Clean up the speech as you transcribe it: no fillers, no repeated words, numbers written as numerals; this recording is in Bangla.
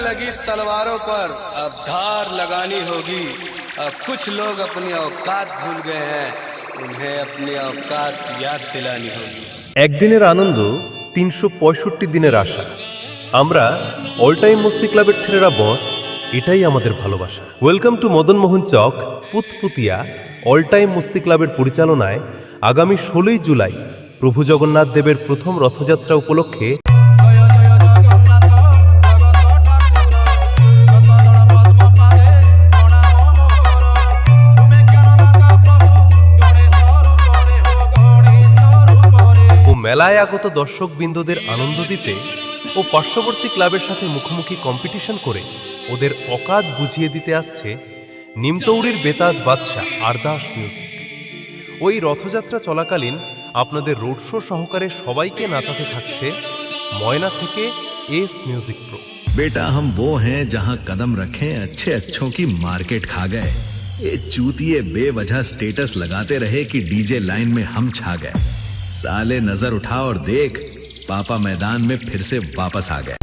लगी तलवारों पर अब धार लगानी होगी। अब कुछ लोग अपनी औकात भूल गए हैं, उन्हें अपनी औकात याद दिलानी होगी। একদিনের আনন্দ ৩৬৫ দিনের আশা। আমরা অল টাইম মস্তি ক্লাবের ছেলেরা বস, এটাই আমাদের ভালোবাসা। Welcome to Madan Mohan Chak Putputia all time মস্তি ক্লাবের পরিচালনায় আগামী ১৬ই জুলাই প্রভু জগন্নাথ দেবের প্রথম রথযাত্রা উপলক্ষে মেলায় আগত দর্শকবৃন্দদের আনন্দ দিতে ও পার্শ্ববর্তী ক্লাবের সাথে মুখোমুখি কম্পিটিশন করে ওদের অকাত বুঝিয়ে দিতে আসছে নিমতৌড়ির বেতাজ বাদশাহ আরদাস মিউজিক। ওই রথযাত্রা চলাকালীন আপনাদের রোড শো সহকারে সবাইকে নাচাতে থাকছে ময়না থেকে এস মিউজিক প্রো। बेटा हम वो हैं जहां कदम रखें अच्छे अच्छों की मार्केट खा गए। ये चूतिए बेवजह स्टेटस लगाते रहे कि डीजे लाइन में हम छा गए। साले नजर उठा और देख, पापा मैदान में फिर से वापस आ गए।